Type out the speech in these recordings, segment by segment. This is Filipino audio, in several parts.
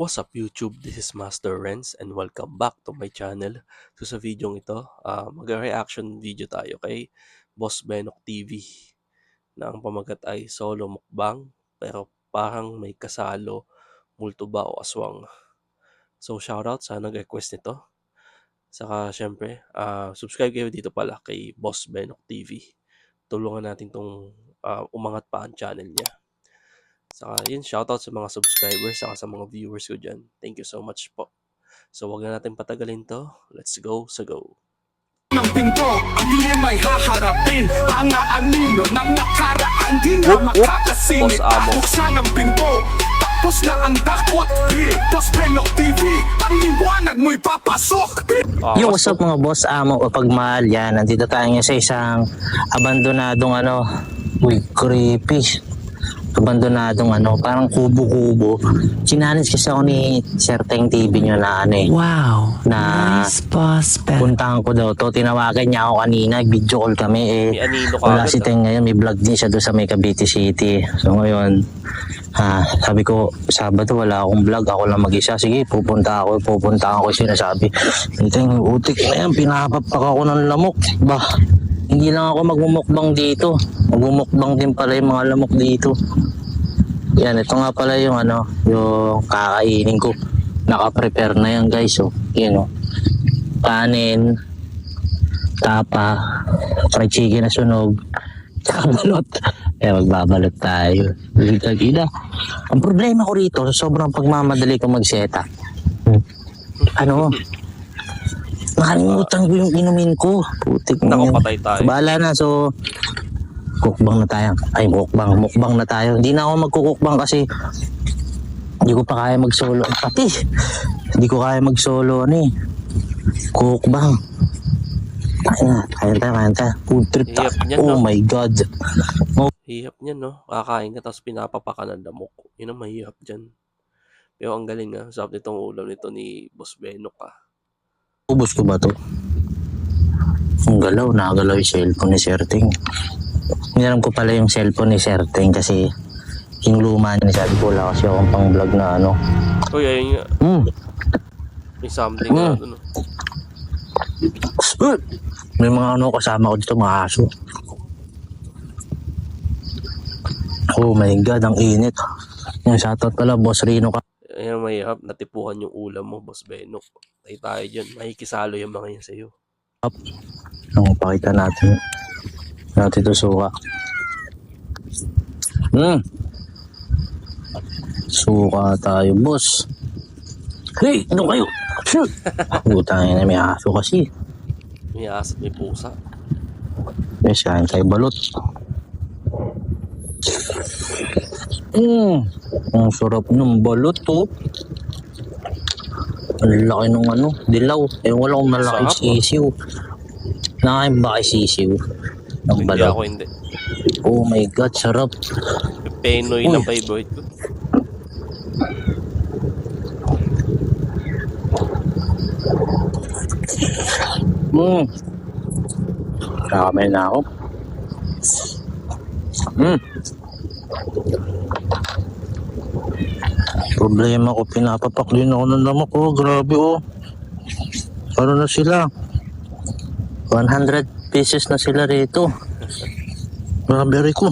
What's up YouTube? This is Master Renz and welcome back to my channel. So sa video ito, mag-reaction video tayo kay Boss Benok TV na ang pamagat ay solo mukbang pero parang may kasalo, multo ba o aswang. So shoutout sa nag-request nito. Saka syempre, subscribe kayo dito pala kay Boss Benok TV. Tulungan natin tong umangat pa ang channel niya. Saka yun, shoutout sa mga subscribers saka sa mga viewers ko dyan. Thank you so much po. So wag na natin patagalin to. Let's go sa go. Ng pinto, ang iyong may haharapin. Ang aanino ng nakaraan, di na makakasingit. Boss Amo. Buksan ang pinto, tapos na ang dakwat. Boss Benok TV, ang liwanag mo'y papasok. Yo, what's up mga boss amo o pagmahal yan. Nandito tayo ngayon sa isang abandonadong creepy. Abandonadong parang kubo-kubo. Challenge kasi ako ni Sir Teng TV nyo na Wow, na nice boss. puntahan ko daw to. Tinawagan niya ako kanina, video call kami May anino ka wala agad, si Teng ngayon, may vlog din siya doon sa may Cavite City. So ngayon, sabi ko, Sabado wala akong vlog, ako lang mag-isa. Sige, pupunta ako sinasabi. Teng, utik na yan, pinapapak ako ng lamok. Bah, hindi lang ako magmumukbang dito. Magmumukbang din pala yung mga lamok dito. Yan, ito nga pala yung yung kakainin ko. Naka-prepare na yan guys. So, yun kanin, tapa, fried chicken na sunog, tsaka balot. Magbabalot tayo. Gila. Ang problema ko rito, sobrang pagmamadali ko magseta. Nakalimutan ko yung inumin ko. Putik na yun. Nakapatay tayo. So, bahala na. So, mukbang na tayo. Mukbang na tayo. Hindi na ako magkukukbang kasi hindi ko pa kaya mag-solo. Pati, hindi ko kaya mag-solo kukbang. Kaya tayo. Food trip tayo. Hihap niyan, Oh no? my God. Hihap niyan, no? Kakain ka tapos pinapapaka ng lamok. Yun ang mahihap dyan. Pero ang galing sarap nitong ulam nito ni Boss Benok Ubus ko ba to? Ang galaw, nakagalaw yung cellphone ni Sir Teng. Hiniram ko pala yung cellphone ni Sir Teng kasi yung luma niya, sabi ko wala kasi akong pang vlog na Uy, ayun nga. May something May mga kasama ko dito, mga aso. Oh my God, ang init. Yung shoutout pala, Boss Rino ka. Ayan, mahihap. Natipuhan yung ulam mo, Boss Benok. Tayo dyan. Makikisalo yung mga yan sa'yo. Pakita natin ito suka. Suka tayo, boss. Hey, ano kayo? Shoot! Utangin na, may aso kasi. May aso at may pusa. May kain tayo balot. Ang sarap ng balot to. Ang laki ng dilaw. Wala akong malaking Sarap, sisiw. Nakain ba kayo sisiw? Ng Hindi balot. ako hindi. Oh my God, sarap. Penoy ng favorite ko. Kamay na ako. Problema ko, pinapapak din ako ng lamok. Grabe Ano na sila? 100 pieces na sila rito. Grabe ko.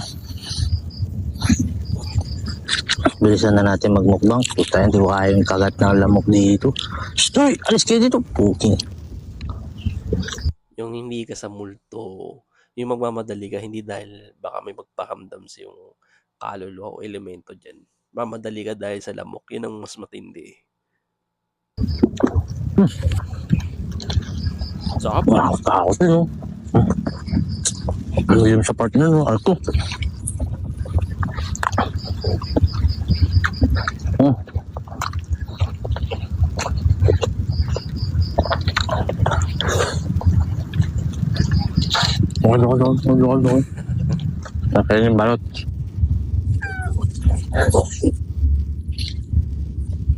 Bilisan na natin magmukbang. Puta, hindi ko kaya yung kagat ng lamok dito. Stoy! Alis kayo dito. Puking. Yung hindi ka sa multo, yung magmamadali ka, hindi dahil baka may magpakamdam sa yung kaluluwa o elemento dyan. Mamadali ka dahil sa lamok. Yun ang mas matindi. Sarap. Nakakatakot din yung sa part na Arko. Okay. Nakain yung balot.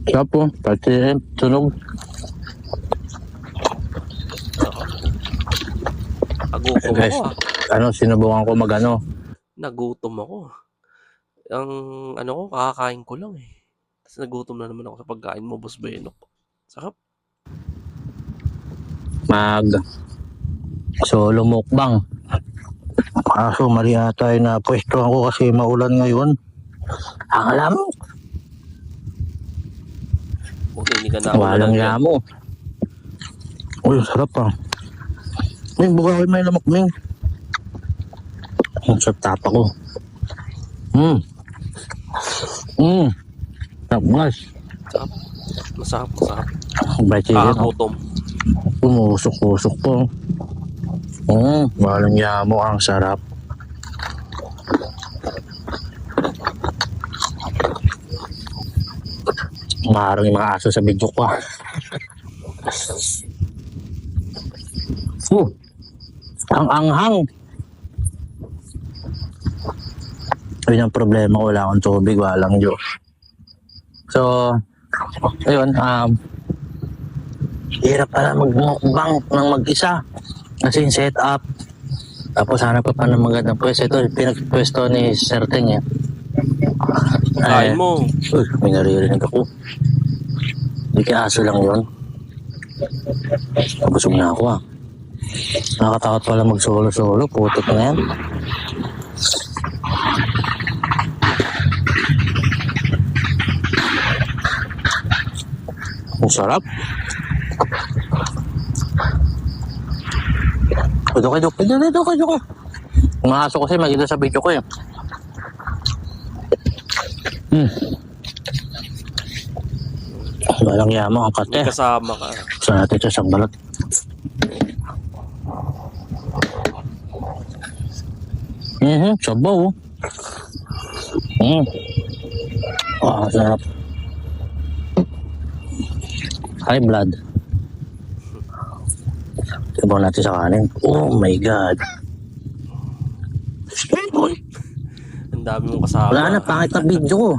Siya po, pati tunog. Nagutom Guys, ako sinubukan ko Nagutom ako. Ang ko, kakakain ko lang Kasi nagutom na naman ako sa pagkain mo, Boss Benok. Sarap. Mag solo mukbang. Kaso mali ata yung napwesto ako kasi maulan ngayon. Ang alam, Buti hindi ka na ako walang nalagyan. yamo. Uy, sarap ah. Ming, buka ko may lamok, Ming. Ang sarap tapa ko. Sarap guys. Sarap. Masarap, masarap. Bright chicken oh. Kakagutom. Umusok-usok po. Walang yamo, ang sarap. Maharang yung mga aso sa video ko ah. Ang anghang. Yun ang problema ko, wala akong tubig, walang Diyos. So, ayun, hirap pala magmukbang ng mag-isa. Kasi yung setup. Tapos hanap pa ng magandang pwesto. Ito, pinagpwesto ni Sir Ting eh. Kain mo. Uy, may naririnig ako. Hindi kaya aso lang yun. Busog na ako ah. Nakakatakot pala mag-solo-solo. Putik na yan. Ang sarap. Dito. Mga aso kasi makita sa video ko eh. Walang yamo ang May kate. kasama ka. Gusto natin ito sa balot. Sabaw. Sarap. High blood. Sabaw natin sa kanin. Oh my God. Ang dami mong kasama. Wala na, pangit na video ko.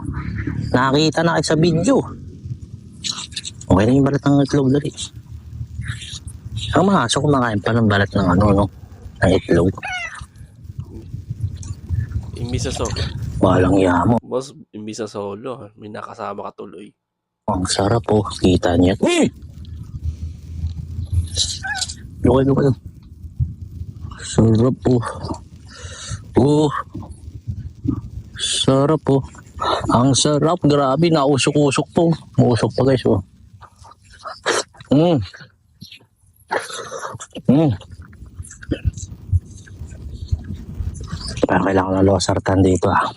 Nakakita na kayo sa video. Okay na yung balat ng itlog dali. Ang mga aso kumakain pa ng balat ng ng itlog. Imbis sa solo. Walang yamo. Boss, imbis sa solo, may nakasama ka tuloy. Ang sarap po. Kita niya. Lukay. Sarap po. Sarap po. Ang sarap. Grabe. Nausok-usok po. Mausok pa guys. Parang kailangan ng losartan dito ah.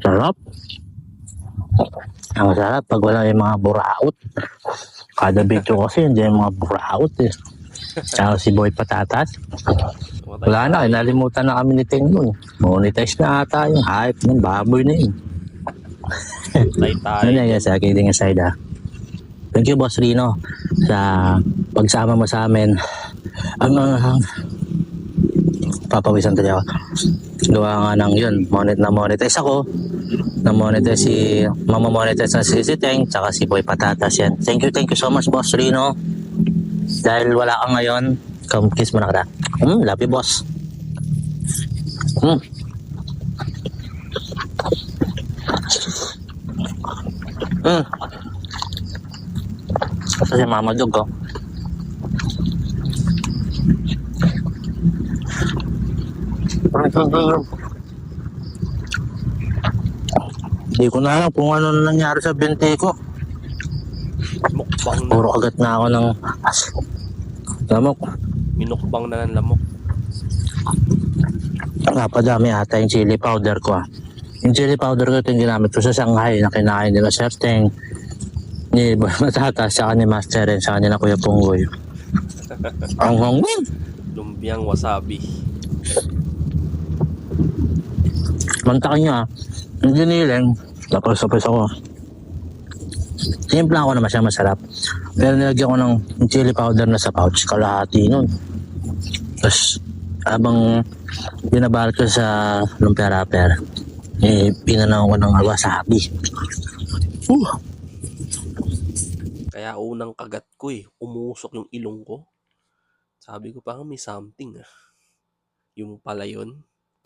Sarap. Ang sarap pag wala yung mga buraot. Kada video kasi hindi yung mga buraot eh. Saka si Boy Patatas. Wala na, inalimutan na kami ni Ting nun. Monetize na ata yung hype ng baboy na yun. Ano yan sa kidding aside ah. Thank you Boss Rino sa pagsama mo sa amin. Papawisan tayo ako. Gawa nga ng yun, monetize ako. Mamamonetize na si Teng, tsaka si Boy Patatas yan. Thank you so much Boss Rino. Dahil wala ka ngayon, come kiss mo na kita. Love you boss. Kasi Mama Dog oh. Hindi ko na alam kung ano na nangyari sa binti ko. Mukbang na. Puro kagat na ako ng lamok. Minukbang na ng lamok. Napadami ata yung chili powder ko ah. Yung chili powder ko ito yung ginamit ko sa Shanghai na kinain nila Sir Teng, ni Boy Matatas, saka ni Master Ren, saka ni na Kuya Punggoy. Ang hangin. Lumpiang wasabi. Mantakin niya ah. Yung giniling, tapos ako. Timpla ko naman siya masarap. Pero nilagyan ko ng chili powder na sa pouch, kalahati nun. Tapos habang binabalot ko sa lumpia wrapper, pinanaw ko ng wasabi. Kaya unang kagat ko umusok yung ilong ko. Sabi ko parang may something ah. Yung pala yun.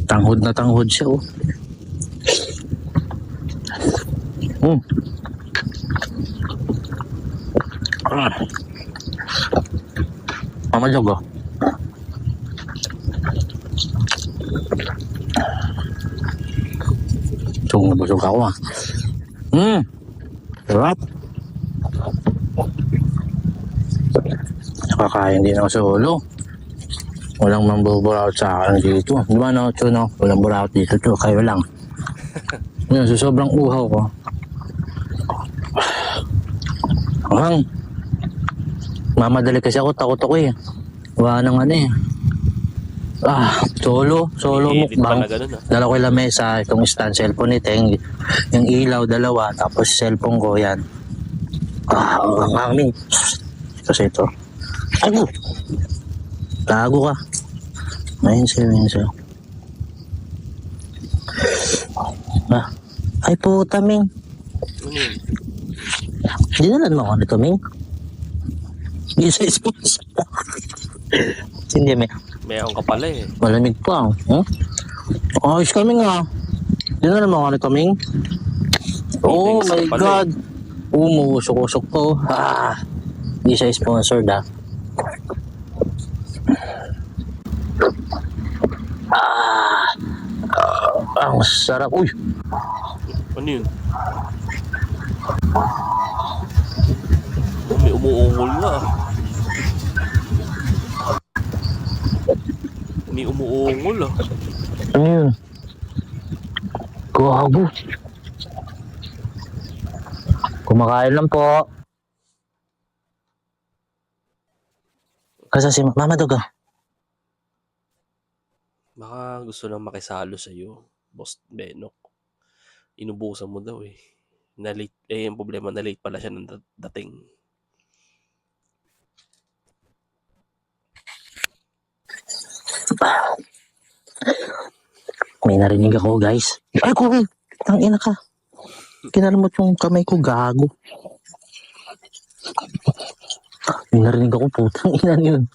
Tanghod na tanghod siya, oh. Hmm. Ah. Mamalog, oh. Busog ako, ah. Sarap. Nakakain din ako sa ulo. Walang mambuburaot sa akin dito. Di ba, no, Chu, no? Walang buraot dito, Chu. Kayo lang. Yun, so sobrang uhaw ko. Hang. Mamadali kasi ako, takot ako eh. Wala nang ano eh. Solo Iinit mukbang. pala ganun, ah. Dala ko yung lamesa, itong stand cellphone ni Teng, yung ilaw, dalawa, tapos cellphone ko, yan. Ang hangin. Kasi ito. Tago! Tago ka. Ayun siya. Ay puta, Ming. Ano yun? Dinalan mo ako nito, Ming. Hindi sa sponsor. Hindi, Ming. Mayroon ka pala eh. Malamig pa. Ayos kami nga. Dinalan mo ako nito, Ming. Oh Thanks my ka pala God. Umusok-usok to. Hindi siya sponsored, ah. Ang sarap. Uy, Ano yun? May umuungol nga. May umuungol ah. ano yun? Gago. Kumakain lang po. Kasi si Mama Dog, ah. Baka gusto lang makisalo sa'yo, Boss Benok. Inubusan mo daw eh. Na late, yung problema na late pala siya ng dating. May narinig ako, guys. Ay, Kubi! Ang ina ka. Kinalamot yung kamay ko, gago. May narinig ako, putang ina yun.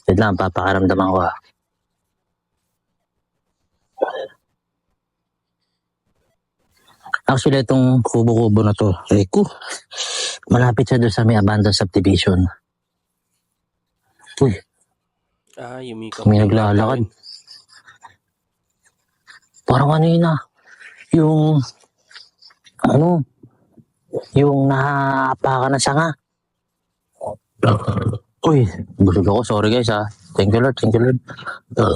Wait lang, papakaramdaman ko, ah. Actually, itong kubo-kubo na to, malapit siya doon sa may abandoned subdivision. Uy, Yung may naglalakad. Parang ano yun, ah. Yung nahapakan na sanga. Uy, busog ako. Sorry guys, ah. Thank you Lord.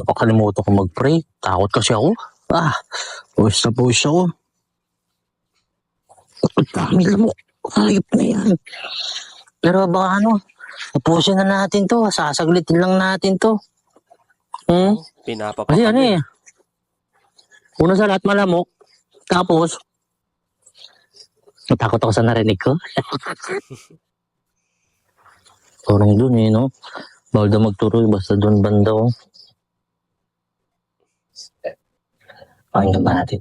Pakalimutan ko mag-pray. Takot kasi ako. Pawis ako. Ang dami lamok. Ayop na yan. Pero baka tapusin na natin to. Sasaglitin lang natin to. Pinapapa Kasi ano eh. Una sa lahat malamok. Tapos, natakot ako sa narinig ko. Parang dun eh, no? Bawal daw magtuloy, basta dun banda ko. Pakinggan ba natin?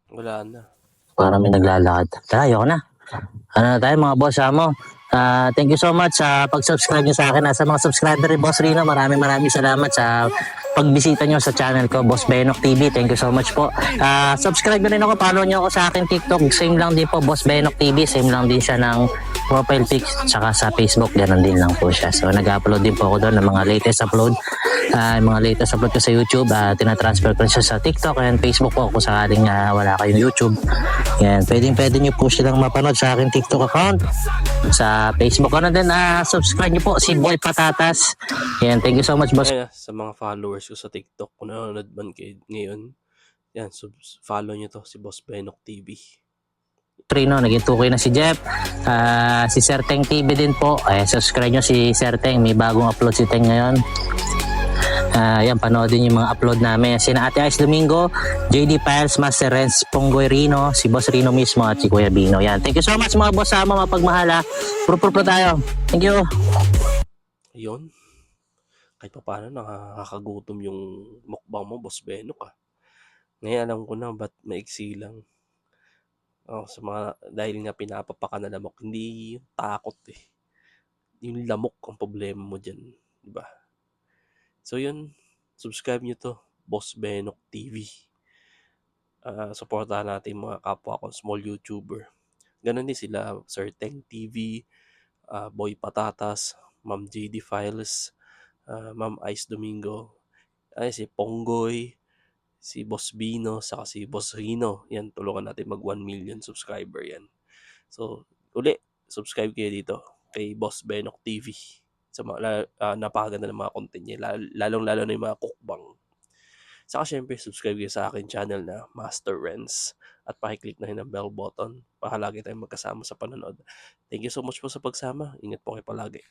Wala na. Parang may naglalakad. Tara, ayoko na. Ano na tayo mga boss, amo? Thank you so much sa pag-subscribe nyo sa akin. Sa mga subscriber ni Boss Rino, maraming salamat sa pagbisita nyo sa channel ko, Boss Benok TV. Thank you so much po. Subscribe nyo rin ako, follow nyo ako sa akin TikTok. Same lang din po, Boss Benok TV. Same lang din siya ng profile pic. Tsaka sa Facebook, ganun din lang po siya. So, nag-upload din po ako doon ng mga latest upload. Mga latest upload ko sa YouTube. Tinatransfer ko siya sa TikTok and Facebook po kung sakaling wala kayong YouTube. Yan, pwede nyo po silang mapanood sa akin TikTok account. Sa Facebook ko na din, subscribe nyo po si Boy Patatas. Yan, thank you so much, boss. Sa mga followers ko sa TikTok, kung nanonood man kayo ngayon, yan, follow nyo to, si Boss Benok TV. Trino, naging tukoy na si Jeff. Si Sir Teng TV din po. Subscribe nyo si Sir Teng. May bagong upload si Teng ngayon. Yan, panoodin yung mga upload namin. Sina Ate Ice Domingo, JD Piles, Master Renz, Ponggoy Rino, si Boss Rino mismo at si Kuya Bino. Yan, thank you so much mga boss, mga pagmahala. Puro tayo. Thank you. Yun. Kahit pa paano nakakagutom yung mukbang mo, Boss Benok ah. Ngayon alam ko na ba't maiksi lang. Sa mga, dahil nga pinapapaka na lamok, hindi yung takot eh. Yung lamok ang problema mo dyan. Diba? So yun, subscribe nyo to, Boss Benok TV. Supportahan natin yung mga kapwa ko, small YouTuber. Ganon din sila, Sir Teng TV, Boy Patatas, Ma'am JD Files, Ma'am Ice Domingo, si Ponggoy, si Boss Bino, saka si Boss Rino. Yan, tulungan natin mag 1 million subscriber yan. So, uli, subscribe kayo dito kay Boss Benok TV. Sa mga, napakaganda ng mga content niya, lalong-lalo na yung mga cookbang. Saka syempre, subscribe kayo sa akin channel na Master Renz at pakiclick na rin ang bell button para lagi tayong magkasama sa panonood. Thank you so much po sa pagsama. Ingat po kayo palagi.